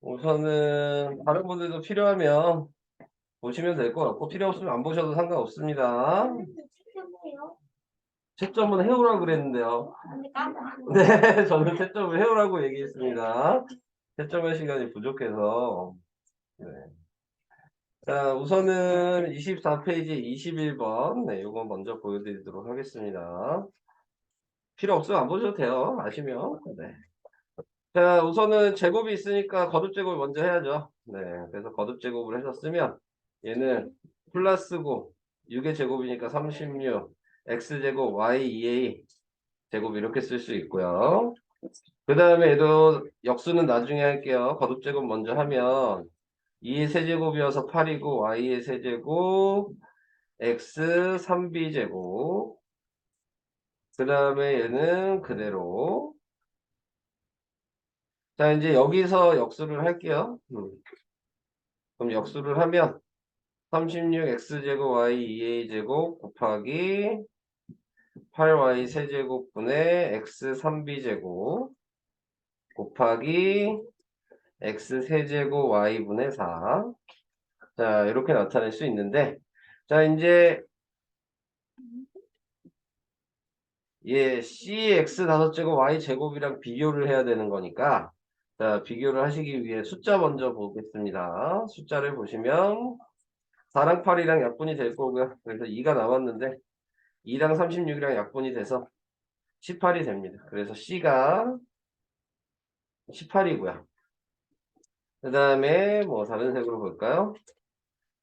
우선은 다른 분들도 필요하면 보시면 될 것 같고 필요 없으면 안 보셔도 상관없습니다. 채점은 해오라고 그랬는데요. 네, 저는 채점을 해오라고 얘기했습니다. 채점할 시간이 부족해서. 네. 자, 우선은 24페이지 21번. 네, 이거 먼저 보여드리도록 하겠습니다. 필요 없으면 안 보셔도 돼요. 아시면. 네. 자, 우선은 제곱이 있으니까 거듭 제곱을 먼저 해야죠. 네, 그래서 거듭 제곱을 해서 쓰면 얘는 플러스고 6의 제곱이니까 36, x제곱, y 2a 제곱 이렇게 쓸 수 있고요. 그 다음에 얘도 역수는 나중에 할게요. 거듭 제곱 먼저 하면 2의 세제곱이어서 8이고 y의 세제곱, x 3b 제곱. 그 다음에 얘는 그대로. 자, 이제 여기서 역수를 할게요. 그럼 역수를 하면 36x제곱 y 2a제곱 곱하기 8y 세제곱분의 x 3b제곱 곱하기 x 세제곱 y분의 4. 자, 이렇게 나타낼 수 있는데, 자, 이제 얘 cx 5제곱 y 제곱이랑 비교를 해야 되는 거니까, 자, 비교를 하시기 위해 숫자 먼저 보겠습니다. 숫자를 보시면 4랑 8이랑 약분이 될 거고요. 그래서 2가 남았는데 2랑 36이랑 약분이 돼서 18이 됩니다. 그래서 C가 18이고요. 그 다음에 뭐 다른 색으로 볼까요?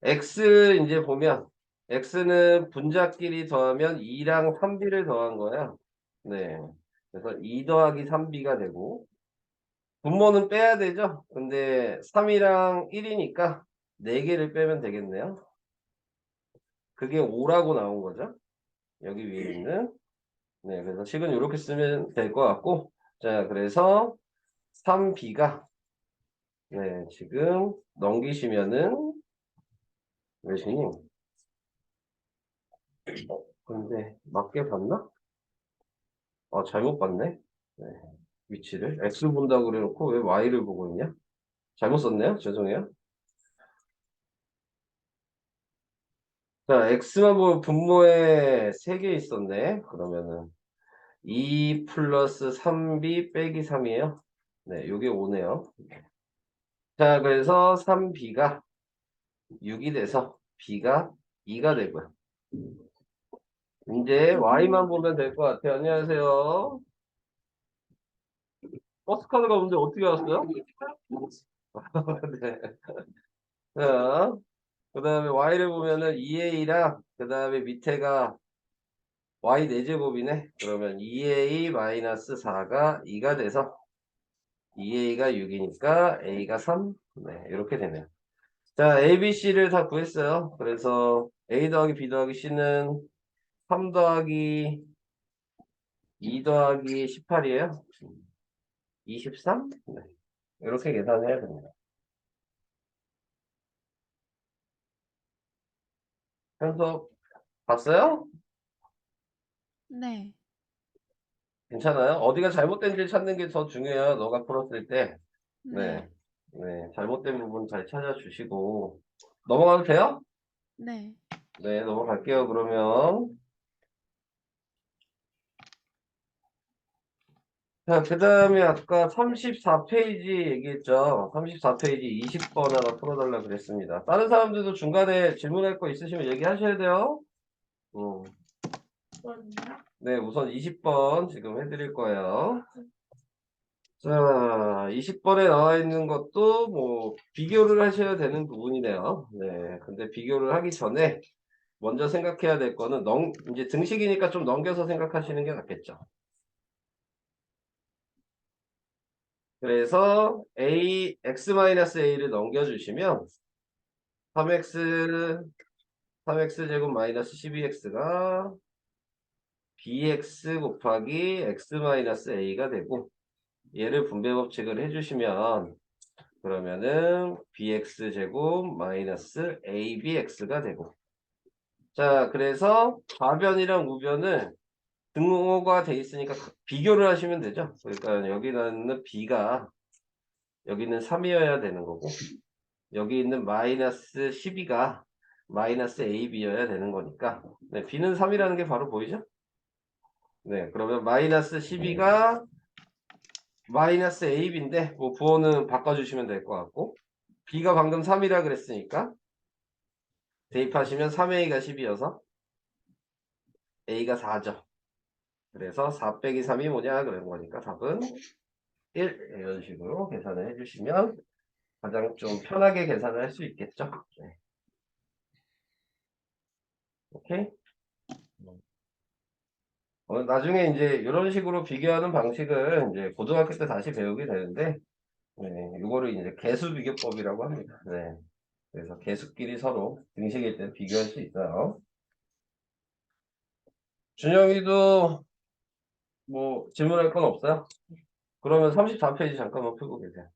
X 이제 보면 X는 분자끼리 더하면 2랑 3B를 더한 거예요. 네. 그래서 2 더하기 3B가 되고 분모는 빼야 되죠. 근데 3이랑 1이니까 4개를 빼면 되겠네요. 그게 5라고 나온 거죠. 여기 위에 있는. 네, 그래서 식은 이렇게 쓰면 될 것 같고, 자, 그래서 3B가, 네, 지금 넘기시면은, 몇이니? 근데, 맞게 봤나? 잘못 봤네? 네, 위치를. X 본다고 그래놓고 왜 Y를 보고 있냐? 잘못 썼네요? 죄송해요. 자, X만 보면 분모에 3개 있었네. 그러면은, 2 플러스 3B 빼기 3이에요. 네, 요게 5네요. 자, 그래서 3B가 6이 돼서 B가 2가 되고요. 이제 Y만 보면 될 것 같아요. 안녕하세요. 버스카드가 오는데 어떻게 왔어요? 네. 자, 그 다음에 Y를 보면은 2A랑 그 다음에 밑에가 Y 4제곱이네. 그러면 2A 마이너스 4가 2가 돼서 2A가 6이니까 A가 3. 네, 이렇게 되네요. 자, A, B, C를 다 구했어요. 그래서 A 더하기 B 더하기 C는 3 더하기 2 더하기 18이에요. 23? 네. 이렇게 계산해야 됩니다. 현석 봤어요? 네. 괜찮아요? 어디가 잘못된지 찾는 게 더 중요해요. 너가 풀었을 때. 네. 네. 네. 잘못된 부분 잘 찾아주시고. 넘어가도 돼요? 네. 네, 넘어갈게요. 그러면. 자, 그 다음에 아까 34페이지 얘기했죠. 34페이지 20번 하나 풀어달라 그랬습니다. 다른 사람들도 중간에 질문할 거 있으시면 얘기하셔야 돼요. 음. 네, 우선 20번 지금 해드릴 거예요. 자, 20번에 나와 있는 것도 뭐 비교를 하셔야 되는 부분이네요. 네, 근데 비교를 하기 전에 먼저 생각해야 될 거는 이제 등식이니까 좀 넘겨서 생각하시는 게 낫겠죠. 그래서 x-a를 넘겨주시면 3x 제곱 마이너스 12x가 bx 곱하기 x-a가 되고 얘를 분배 법칙을 해주시면 그러면은 bx제곱 마이너스 abx가 되고 자 그래서 좌변이랑 우변을 등호가 돼 있으니까 비교를 하시면 되죠. 그러니까 여기는 b가 여기는 3이어야 되는 거고, 여기 있는 마이너스 12가 마이너스 AB여야 되는 거니까, 네, B는 3이라는 게 바로 보이죠? 네, 그러면 마이너스 12가 마이너스 AB인데, 뭐 부호는 바꿔주시면 될 것 같고, B가 방금 3이라 그랬으니까, 대입하시면 3A가 10이어서 A가 4죠. 그래서 4 빼기 3이 뭐냐 그런 거니까 답은 1 이런 식으로 계산을 해주시면 가장 좀 편하게 계산을 할 수 있겠죠. 네. 오케이. 나중에 이제 이런 식으로 비교하는 방식을 이제 고등학교 때 다시 배우게 되는데, 네, 이거를 이제 개수 비교법이라고 합니다. 네. 그래서 개수끼리 서로 등식일 때 비교할 수 있어요. 준영이도 뭐 질문할 건 없어요? 그러면 34페이지 잠깐만 펴고 계세요.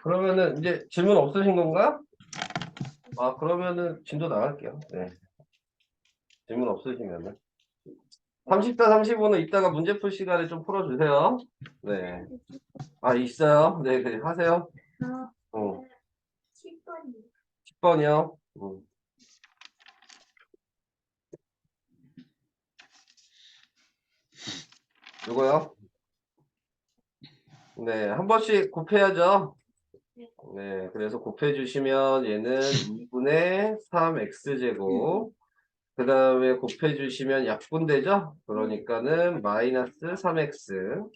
그러면은 이제 질문 없으신 건가? 그러면은 진도 나갈게요. 네. 질문 없으시면은. 30다 35는 이따가 문제 풀 시간에 좀 풀어주세요. 네. 있어요? 네, 네, 하세요. 어, 10번이요. 이거요? 네, 한 번씩 곱해야죠. 네, 그래서 곱해주시면 얘는 2분의 3x제곱. 그 다음에 곱해주시면 약분되죠? 그러니까는 마이너스 3x.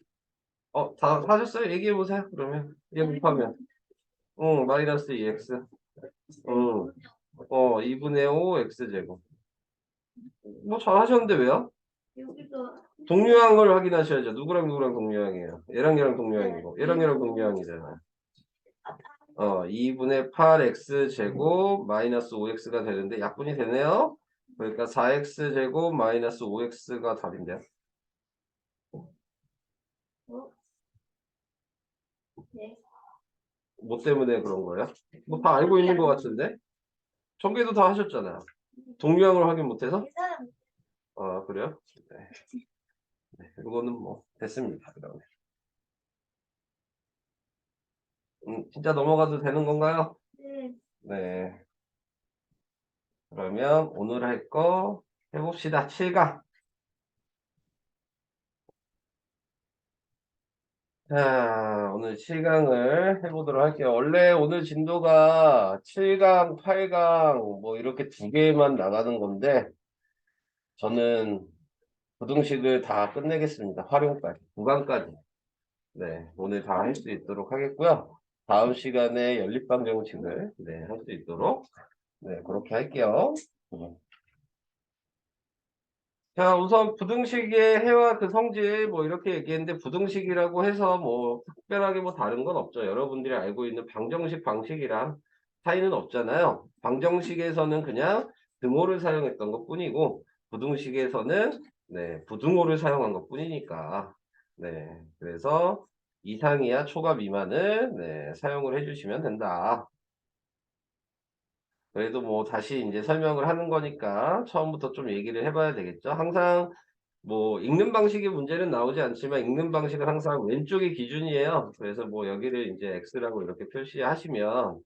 다 사셨어요? 얘기해보세요. 그러면. 이게 곱하면. 마이너스 2x. 2분의 5 x제곱. 뭐 잘하셨는데 왜요? 동류항을 확인하셔야죠. 누구랑 누구랑 동류항이에요? 얘랑 얘랑 동류항이고 얘랑 얘랑 동류항이잖아. 2분의 8x제곱 마이너스 5x가 되는데 약분이 되네요. 그러니까 4x제곱 마이너스 5x가 답인데요. 뭐 때문에 그런 거예요? 뭐 다 알고 있는 것 같은데? 전개도 다 하셨잖아요. 동류항을 확인 못해서? 그래요? 네. 이거는 뭐 됐습니다. 그러면. 진짜 넘어가도 되는 건가요? 네. 그러면 오늘 할 거 해봅시다. 7강. 자, 오늘 7강을 해보도록 할게요. 원래 오늘 진도가 7강, 8강 뭐 이렇게 두 개만 나가는 건데 저는 부등식을 다 끝내겠습니다. 활용까지. 9강까지. 네, 오늘 다 할 수 있도록 하겠고요. 다음 시간에 연립방정식을 네, 할 수 있도록 네, 그렇게 할게요. 자, 우선 부등식의 해와 그 성질 뭐 이렇게 얘기했는데 부등식이라고 해서 뭐 특별하게 뭐 다른 건 없죠. 여러분들이 알고 있는 방정식 방식이랑 차이는 없잖아요. 방정식에서는 그냥 등호를 사용했던 것 뿐이고 부등식에서는 네, 부등호를 사용한 것 뿐이니까 네, 그래서 이상이야 초과 미만을 네, 사용을 해주시면 된다. 그래도 뭐 다시 이제 설명을 하는 거니까 처음부터 좀 얘기를 해봐야 되겠죠. 항상 뭐 읽는 방식의 문제는 나오지 않지만 읽는 방식은 항상 왼쪽이 기준이에요. 그래서 뭐 여기를 이제 X라고 이렇게 표시하시면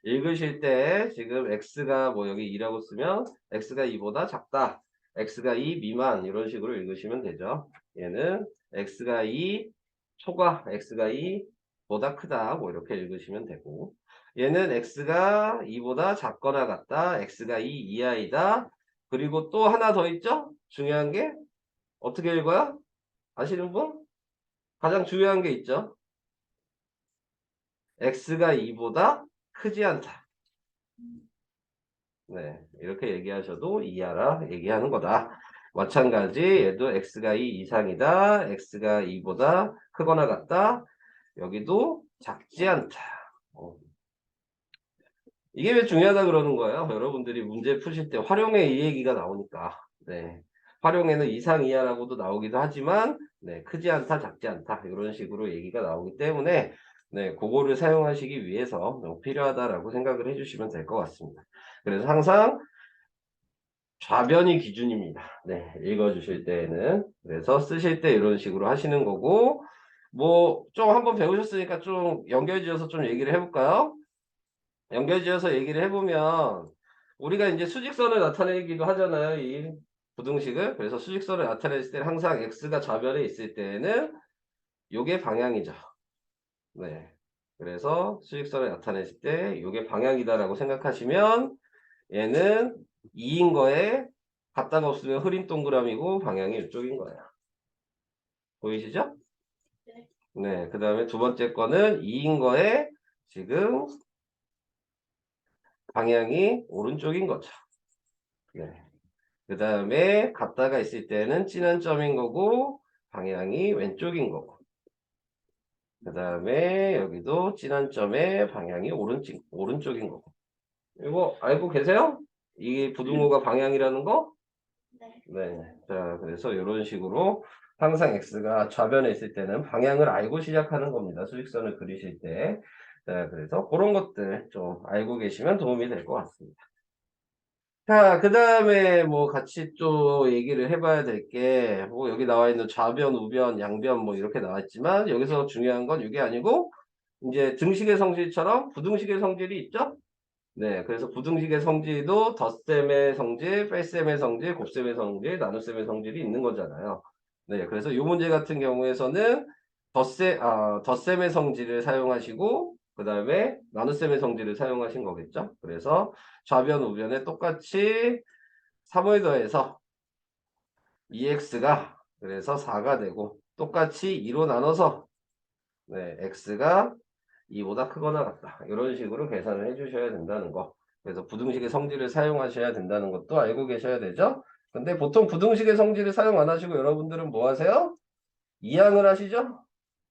읽으실 때 지금 X가 뭐 여기 2라고 쓰면 X가 2보다 작다. X가 2 미만 이런 식으로 읽으시면 되죠. 얘는 X가 2 초과 X가 2보다 크다. 뭐 이렇게 읽으시면 되고 얘는 X가 2보다 작거나 같다. X가 2 이하이다. 그리고 또 하나 더 있죠? 중요한 게 어떻게 읽어요? 아시는 분? 가장 중요한 게 있죠. x가 2보다 크지 않다. 네, 이렇게 얘기하셔도 이해하라 얘기하는 거다. 마찬가지 얘도 x가 2 이상이다. x가 2보다 크거나 같다. 여기도 작지 않다. 이게 왜 중요하다 그러는 거예요? 여러분들이 문제 푸실 때 활용의 이 얘기가 나오니까. 네. 활용에는 이상 이하라고도 나오기도 하지만 네, 크지 않다, 작지 않다 이런 식으로 얘기가 나오기 때문에 네, 그거를 사용하시기 위해서 필요하다라고 생각을 해주시면 될 것 같습니다. 그래서 항상 좌변이 기준입니다. 네, 읽어주실 때에는. 그래서 쓰실 때 이런 식으로 하시는 거고, 뭐, 좀 한번 배우셨으니까 좀 연결지어서 좀 얘기를 해볼까요? 연결지어서 얘기를 해보면, 우리가 이제 수직선을 나타내기도 하잖아요, 이 부등식을. 그래서 수직선을 나타냈을 때 항상 x가 좌변에 있을 때에는 요게 방향이죠. 네. 그래서 수직선을 나타냈을 때 요게 방향이다라고 생각하시면 얘는 2인 거에 갖다가 없으면 흐린 동그라미고 방향이 이쪽인 거예요. 보이시죠? 네. 그 다음에 두 번째 거는 2인 거에 지금 방향이 오른쪽인 거죠. 네. 그 다음에 갖다가 있을 때는 진한 점인 거고 방향이 왼쪽인 거고. 그 다음에 여기도 진한 점의 방향이 오른쪽인 거고. 이거 알고 계세요? 이게 부등호가 방향이라는 거? 네. 자, 그래서 이런 식으로 항상 x가 좌변에 있을 때는 방향을 알고 시작하는 겁니다. 수직선을 그리실 때. 자, 그래서 그런 것들 좀 알고 계시면 도움이 될 것 같습니다. 자, 그 다음에 뭐 같이 또 얘기를 해봐야 될 게, 뭐 여기 나와 있는 좌변, 우변, 양변 뭐 이렇게 나왔지만 여기서 중요한 건 이게 아니고 이제 등식의 성질처럼 부등식의 성질이 있죠? 네, 그래서 부등식의 성질도 덧셈의 성질, 뺄셈의 성질, 곱셈의 성질, 나눗셈의 성질이 있는 거잖아요. 네, 그래서 이 문제 같은 경우에서는 덧셈의 성질을 사용하시고, 그 다음에 나눗셈의 성질을 사용하신 거겠죠? 그래서 좌변, 우변에 똑같이 3을 더해서 2x가 그래서 4가 되고, 똑같이 2로 나눠서 네, x가 2보다 크거나 같다. 이런 식으로 계산을 해주셔야 된다는 거. 그래서 부등식의 성질을 사용하셔야 된다는 것도 알고 계셔야 되죠. 근데 보통 부등식의 성질을 사용 안 하시고 여러분들은 뭐 하세요? 이항을 하시죠?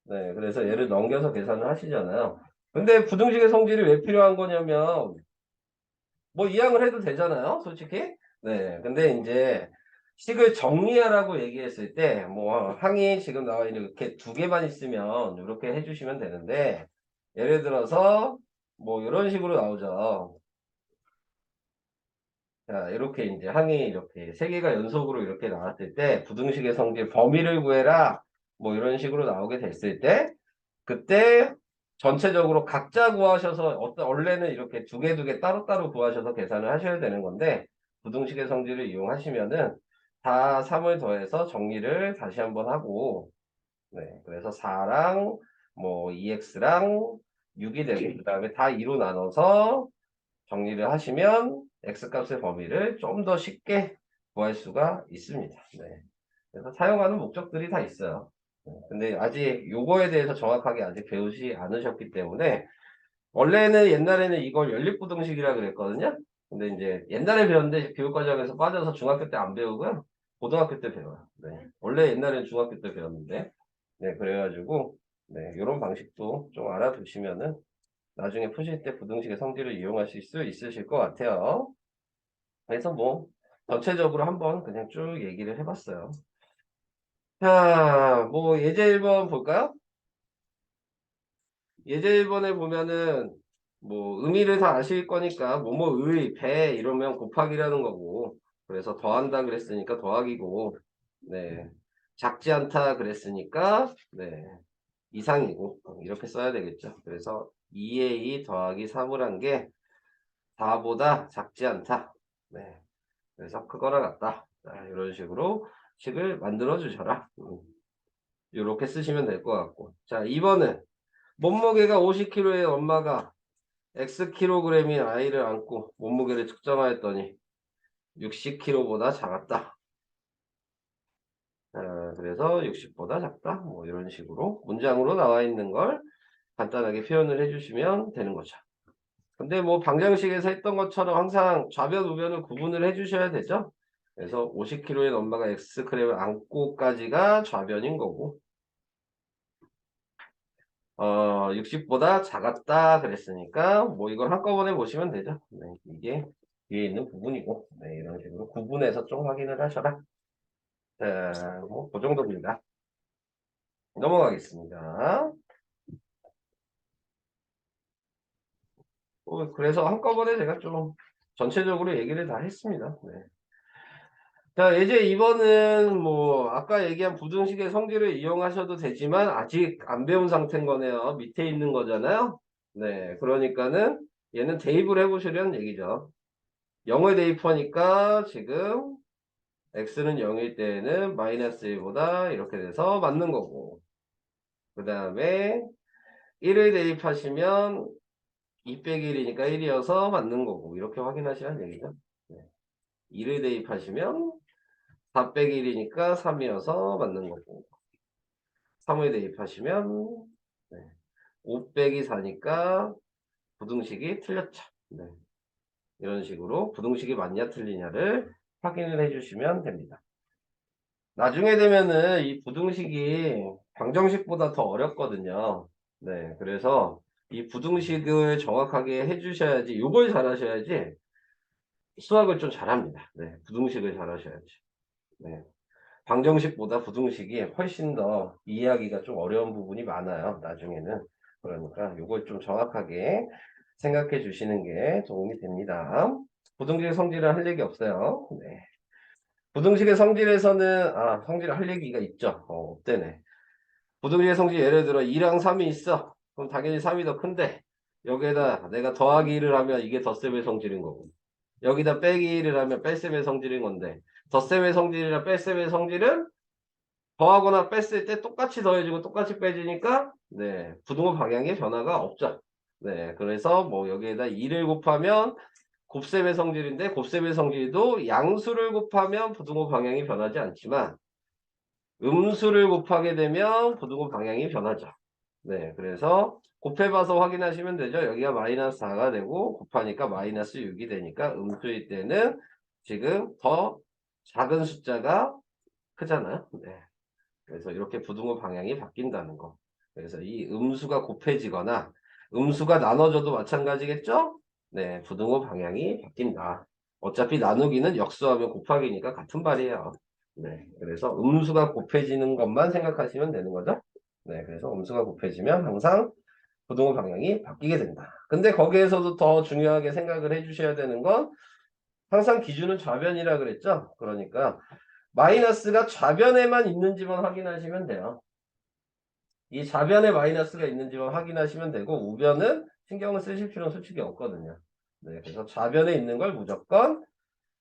네, 그래서 얘를 넘겨서 계산을 하시잖아요. 근데 부등식의 성질이 왜 필요한 거냐면 뭐 이항을 해도 되잖아요, 솔직히. 네, 근데 이제 식을 정리하라고 얘기했을 때 뭐 항이 지금 나와 있는 이렇게 두 개만 있으면 이렇게 해주시면 되는데 예를 들어서 뭐 이런 식으로 나오죠. 자, 이렇게 이제 항이 이렇게 세 개가 연속으로 이렇게 나왔을 때 부등식의 성질 범위를 구해라 뭐 이런 식으로 나오게 됐을 때 그때 전체적으로 각자 구하셔서 원래는 이렇게 두 개 두 개 따로따로 구하셔서 계산을 하셔야 되는 건데 부등식의 성질을 이용하시면은 다 3을 더해서 정리를 다시 한번 하고 네 그래서 4랑 뭐 2x랑 6이 되고 그 다음에 다 2로 나눠서 정리를 하시면 x값의 범위를 좀 더 쉽게 구할 수가 있습니다. 네. 그래서 사용하는 목적들이 다 있어요. 근데 아직 요거에 대해서 정확하게 아직 배우지 않으셨기 때문에 원래는 옛날에는 이걸 연립부등식이라 그랬거든요. 근데 이제 옛날에 배웠는데 교육과정에서 빠져서 중학교 때 안 배우고요. 고등학교 때 배워요. 네. 원래 옛날에는 중학교 때 배웠는데 네 그래가지고 네 이런 방식도 좀 알아두시면은 나중에 푸실 때 부등식의 성질을 이용하실 수 있으실 것 같아요. 그래서 뭐 전체적으로 한번 그냥 쭉 얘기를 해봤어요. 자, 뭐 예제 1번 볼까요? 예제 1번에 보면은 뭐 의미를 다 아실 거니까 뭐뭐의 배 이러면 곱하기라는 거고 그래서 더한다 그랬으니까 더하기고 네 작지 않다 그랬으니까 네 이상이고 이렇게 써야 되겠죠. 그래서 2에 2 더하기 3을 한 게 4보다 작지 않다. 네 그래서 크거나 같다. 자, 이런 식으로 식을 만들어 주셔라. 이렇게 쓰시면 될 것 같고 자 2번은 몸무게가 50kg의 엄마가 Xkg인 아이를 안고 몸무게를 측정하였더니 60kg보다 작았다. 그래서 60보다 작다. 뭐 이런 식으로 문장으로 나와 있는 걸 간단하게 표현을 해주시면 되는 거죠. 근데 뭐 방정식에서 했던 것처럼 항상 좌변, 우변을 구분을 해주셔야 되죠. 그래서 50kg인 엄마가 Xg을 안고까지가 좌변인 거고 60보다 작았다 그랬으니까 뭐 이걸 한꺼번에 보시면 되죠. 네, 이게 뒤에 있는 부분이고 네, 이런 식으로 구분해서 좀 확인을 하셔라. 자, 뭐그 정도입니다. 넘어가겠습니다. 그래서 한꺼번에 제가 좀 전체적으로 얘기를 다 했습니다. 네. 자, 이제 이번은 뭐 아까 얘기한 부등식의 성질을 이용하셔도 되지만 아직 안 배운 상태인 거네요. 밑에 있는 거잖아요. 네, 그러니까는 얘는 대입을 해보시려는 얘기죠. 0을 대입하니까 지금 x는 0일 때에는 마이너스 1보다 이렇게 돼서 맞는 거고, 그 다음에 1을 대입하시면 2 빼기 1이니까 1이어서 맞는 거고, 이렇게 확인하시라는 얘기죠. 네. 2를 대입하시면 4 빼기 1이니까 3이어서 맞는 거고, 3을 대입하시면 5 빼기 4니까 부등식이 틀렸죠. 네. 이런 식으로 부등식이 맞냐 틀리냐를 확인을 해주시면 됩니다. 나중에 되면은 이 부등식이 방정식보다 더 어렵거든요. 네, 그래서 이 부등식을 정확하게 해주셔야지, 요걸 잘하셔야지 수학을 좀 잘합니다. 네, 부등식을 잘하셔야지. 네. 방정식보다 부등식이 훨씬 더 이해하기가 좀 어려운 부분이 많아요. 나중에는. 그러니까 요걸 좀 정확하게 생각해 주시는 게 도움이 됩니다. 부등식의 성질은 할 얘기 없어요. 네. 부등식의 성질에서는 성질을 할 얘기가 있죠. 없대네. 부등식의 성질 예를 들어 2랑 3이 있어. 그럼 당연히 3이 더 큰데 여기에다 내가 더하기 1을 하면 이게 덧셈의 성질인 거고, 여기다 빼기 1을 하면 뺄셈의 성질인 건데, 덧셈의 성질이랑 뺄셈의 성질은 더하거나 뺐을 때 똑같이 더해지고 똑같이 빼지니까 네, 부등호 방향의 변화가 없죠. 네, 그래서 뭐 여기에다 2를 곱하면 곱셈의 성질인데, 곱셈의 성질도 양수를 곱하면 부등호 방향이 변하지 않지만 음수를 곱하게 되면 부등호 방향이 변하죠. 네, 그래서 곱해봐서 확인하시면 되죠. 여기가 마이너스 4가 되고 곱하니까 마이너스 6이 되니까 음수일 때는 지금 더 작은 숫자가 크잖아요. 네. 그래서 이렇게 부등호 방향이 바뀐다는 거. 그래서 이 음수가 곱해지거나 음수가 나눠져도 마찬가지겠죠? 네, 부등호 방향이 바뀐다. 어차피 나누기는 역수하면 곱하기니까 같은 말이에요. 네, 그래서 음수가 곱해지는 것만 생각하시면 되는 거죠. 네, 그래서 음수가 곱해지면 항상 부등호 방향이 바뀌게 된다. 근데 거기에서도 더 중요하게 생각을 해주셔야 되는 건 항상 기준은 좌변이라 그랬죠. 그러니까 마이너스가 좌변에만 있는지만 확인하시면 돼요. 이 좌변에 마이너스가 있는지만 확인하시면 되고 우변은 신경을 쓰실 필요는 솔직히 없거든요. 네, 그래서 좌변에 있는 걸 무조건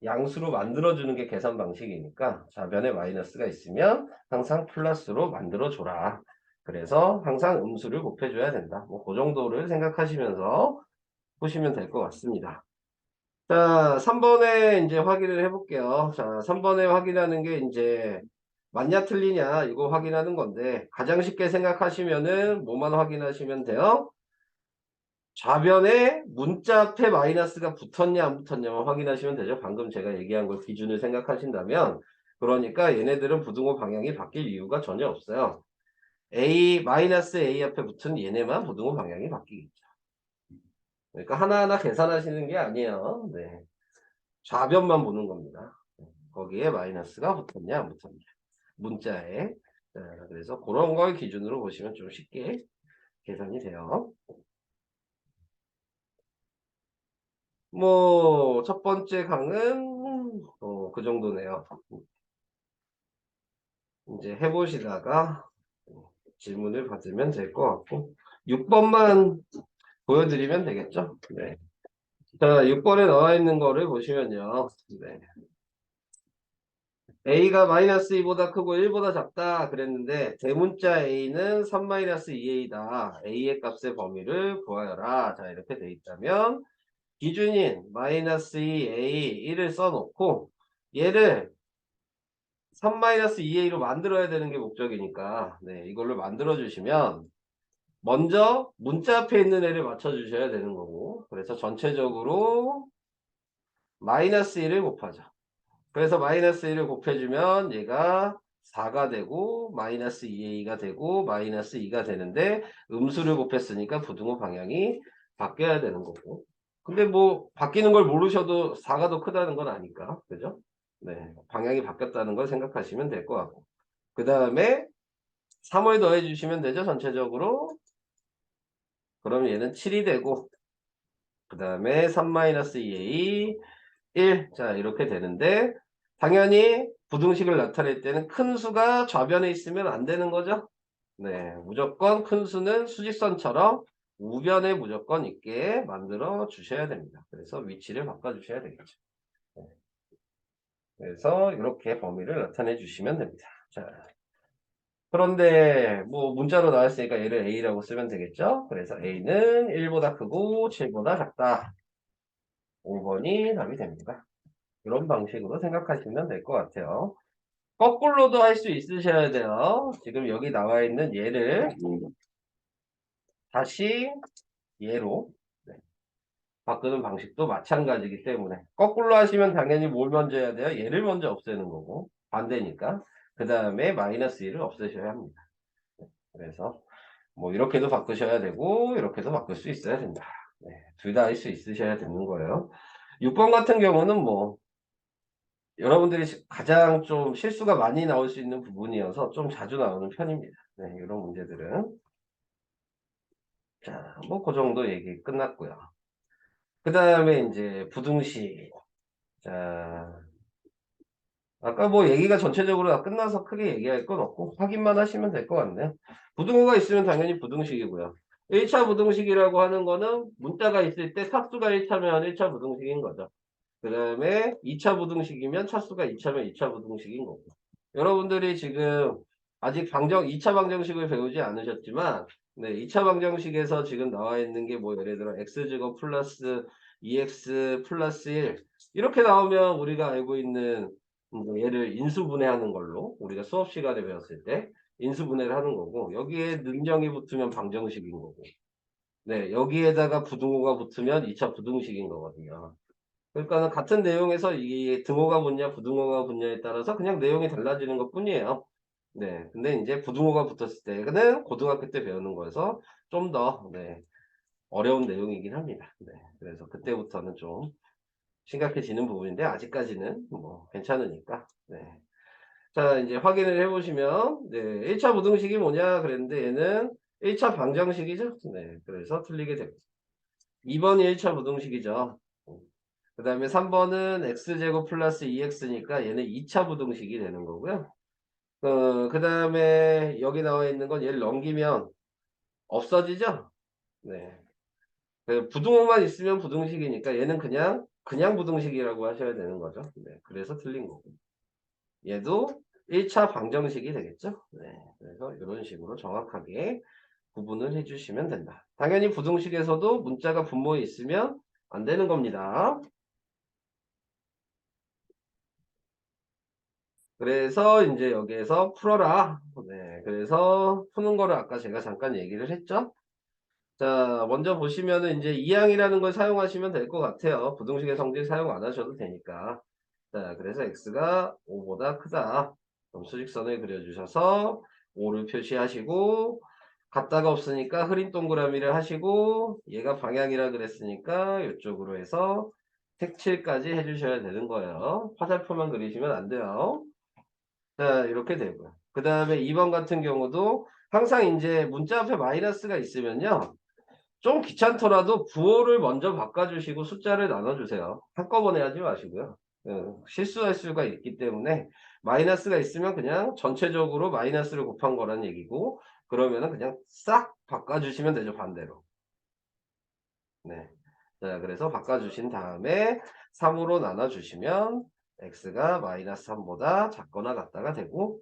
양수로 만들어주는 게 계산 방식이니까 좌변에 마이너스가 있으면 항상 플러스로 만들어줘라. 그래서 항상 음수를 곱해줘야 된다. 뭐 그 정도를 생각하시면서 보시면 될 것 같습니다. 자, 3번에 이제 확인을 해볼게요. 자, 3번에 확인하는 게 이제 맞냐 틀리냐 이거 확인하는 건데, 가장 쉽게 생각하시면은 뭐만 확인하시면 돼요? 좌변에 문자 앞에 마이너스가 붙었냐 안 붙었냐만 확인하시면 되죠. 방금 제가 얘기한 걸 기준을 생각하신다면. 그러니까 얘네들은 부등호 방향이 바뀔 이유가 전혀 없어요. A 마이너스 A 앞에 붙은 얘네만 부등호 방향이 바뀌겠죠. 그러니까 하나하나 계산하시는 게 아니에요. 네. 좌변만 보는 겁니다. 거기에 마이너스가 붙었냐 안 붙었냐 문자에. 자, 그래서 그런 걸 기준으로 보시면 좀 쉽게 계산이 돼요. 뭐 첫 번째 강은 그 정도네요. 이제 해보시다가 질문을 받으면 될 것 같고 6번만 보여드리면 되겠죠. 네. 자, 6번에 나와 있는 거를 보시면요. 네. A가 마이너스 2보다 크고 1보다 작다 그랬는데 대문자 A는 3-2A다. A의 값의 범위를 구하여라. 자, 이렇게 돼 있다면 기준인 마이너스 2A 1을 써놓고 얘를 3-2A로 만들어야 되는 게 목적이니까 네, 이걸로 만들어 주시면 먼저 문자 앞에 있는 애를 맞춰 주셔야 되는 거고, 그래서 전체적으로 마이너스 1을 곱하죠. 그래서 마이너스 1을 곱해주면 얘가 4가 되고 마이너스 2a가 되고 마이너스 2가 되는데 음수를 곱했으니까 부등호 방향이 바뀌어야 되는 거고. 근데 뭐 바뀌는 걸 모르셔도 4가 더 크다는 건 아니까. 그죠? 네. 방향이 바뀌었다는 걸 생각하시면 될 것 같고. 그 다음에 3을 더해 주시면 되죠. 전체적으로. 그럼 얘는 7이 되고 그 다음에 3-2a 1. 자, 이렇게 되는데, 당연히 부등식을 나타낼 때는 큰 수가 좌변에 있으면 안 되는 거죠. 네, 무조건 큰 수는 수직선처럼 우변에 무조건 있게 만들어 주셔야 됩니다. 그래서 위치를 바꿔 주셔야 되겠죠. 네, 그래서 이렇게 범위를 나타내 주시면 됩니다. 자, 그런데 뭐 문자로 나왔으니까 얘를 a라고 쓰면 되겠죠. 그래서 a는 1보다 크고 7보다 작다. 5번이 답이 됩니다. 이런 방식으로 생각하시면 될 것 같아요. 거꾸로도 할 수 있으셔야 돼요. 지금 여기 나와 있는 얘를 다시 얘로 네, 바꾸는 방식도 마찬가지이기 때문에 거꾸로 하시면 당연히 뭘 먼저 해야 돼요? 얘를 먼저 없애는 거고 반대니까 그 다음에 마이너스 1을 없애셔야 합니다. 그래서 뭐 이렇게도 바꾸셔야 되고 이렇게도 바꿀 수 있어야 된다. 네, 둘 다 할 수 있으셔야 되는 거예요. 6번 같은 경우는 뭐 여러분들이 가장 좀 실수가 많이 나올 수 있는 부분이어서 좀 자주 나오는 편입니다. 네, 이런 문제들은. 자, 뭐 그 정도 얘기 끝났고요. 그 다음에 이제 부등식. 자, 아까 뭐 얘기가 전체적으로 다 끝나서 크게 얘기할 건 없고 확인만 하시면 될 것 같네요. 부등호가 있으면 당연히 부등식이고요. 1차 부등식이라고 하는 거는 문자가 있을 때 차수가 1차면 1차 부등식인 거죠. 그 다음에 2차 부등식이면 차수가 2차면 2차 부등식인 거고. 여러분들이 지금 아직 2차 방정식을 배우지 않으셨지만, 네, 2차 방정식에서 지금 나와 있는 게 뭐 예를 들어 x제곱 플러스 2x 플러스 1 이렇게 나오면 우리가 알고 있는 얘를 인수분해하는 걸로 우리가 수업 시간에 배웠을 때 인수분해를 하는 거고 여기에 능정이 붙으면 방정식인 거고 네, 여기에다가 부등호가 붙으면 2차 부등식인 거거든요. 그러니까 같은 내용에서 이 등호가 붙냐 부등호가 붙냐에 따라서 그냥 내용이 달라지는 것 뿐이에요. 네. 근데 이제 부등호가 붙었을 때는 고등학교 때 배우는 거여서 좀 더, 네, 어려운 내용이긴 합니다. 네. 그래서 그때부터는 좀 심각해지는 부분인데 아직까지는 뭐 괜찮으니까. 네. 자, 이제 확인을 해보시면, 네. 1차 부등식이 뭐냐 그랬는데 얘는 1차 방정식이죠. 네. 그래서 틀리게 됩니다. 2번이 1차 부등식이죠. 그 다음에 3번은 x제곱 플러스 2x니까 얘는 2차 부등식이 되는 거고요. 그 다음에 여기 나와 있는 건 얘를 넘기면 없어지죠? 네. 부등호만 있으면 부등식이니까 얘는 그냥 부등식이라고 하셔야 되는 거죠. 네. 그래서 틀린 거고. 얘도 1차 방정식이 되겠죠? 네. 그래서 이런 식으로 정확하게 구분을 해주시면 된다. 당연히 부등식에서도 문자가 분모에 있으면 안 되는 겁니다. 그래서 이제 여기에서 풀어라. 네, 그래서 푸는 거를 아까 제가 잠깐 얘기를 했죠. 자, 먼저 보시면은 이제 이항이라는 걸 사용하시면 될 것 같아요. 부등식의 성질 사용 안 하셔도 되니까. 자, 그래서 x가 5보다 크다. 그럼 수직선을 그려주셔서 5를 표시하시고 갖다가 없으니까 흐린 동그라미를 하시고 얘가 방향이라 그랬으니까 이쪽으로 해서 색칠까지 해주셔야 되는 거예요. 화살표만 그리시면 안 돼요. 자, 이렇게 되고요. 그 다음에 2번 같은 경우도 항상 이제 문자 앞에 마이너스가 있으면요. 좀 귀찮더라도 부호를 먼저 바꿔주시고 숫자를 나눠주세요. 한꺼번에 하지 마시고요. 실수할 수가 있기 때문에 마이너스가 있으면 그냥 전체적으로 마이너스를 곱한 거란 얘기고 그러면은 그냥 싹 바꿔주시면 되죠. 반대로. 네. 자, 그래서 바꿔주신 다음에 3으로 나눠주시면 x가 마이너스 3보다 작거나 같다가 되고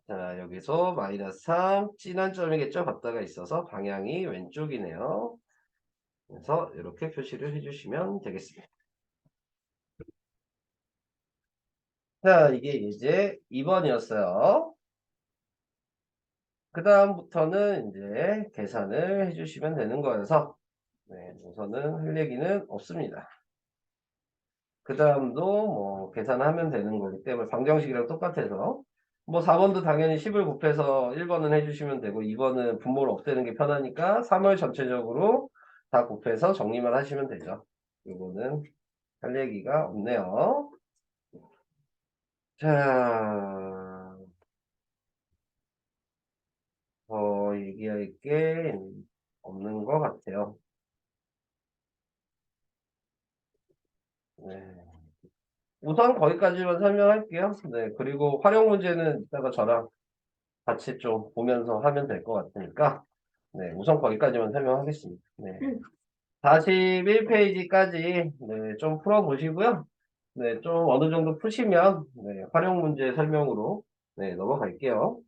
자, 여기서 마이너스 3 진한 점이겠죠? 같다가 있어서 방향이 왼쪽이네요. 그래서 이렇게 표시를 해주시면 되겠습니다. 자, 이게 이제 2번이었어요. 그 다음부터는 이제 계산을 해주시면 되는 거여서 네, 우선은 할 얘기는 없습니다. 그 다음도 뭐 계산하면 되는 거기 때문에 방정식이랑 똑같아서 뭐 4번도 당연히 10을 곱해서 1번은 해주시면 되고 2번은 분모를 없애는 게 편하니까 3을 전체적으로 다 곱해서 정리만 하시면 되죠. 이거는 할 얘기가 없네요. 자, 더 얘기할 게 없는 것 같아요. 네. 우선 거기까지만 설명할게요. 네. 그리고 활용 문제는 이따가 저랑 같이 좀 보면서 하면 될 것 같으니까, 네. 우선 거기까지만 설명하겠습니다. 네. 41페이지까지, 네. 좀 풀어보시고요. 네. 좀 어느 정도 푸시면, 네. 활용 문제 설명으로, 네. 넘어갈게요.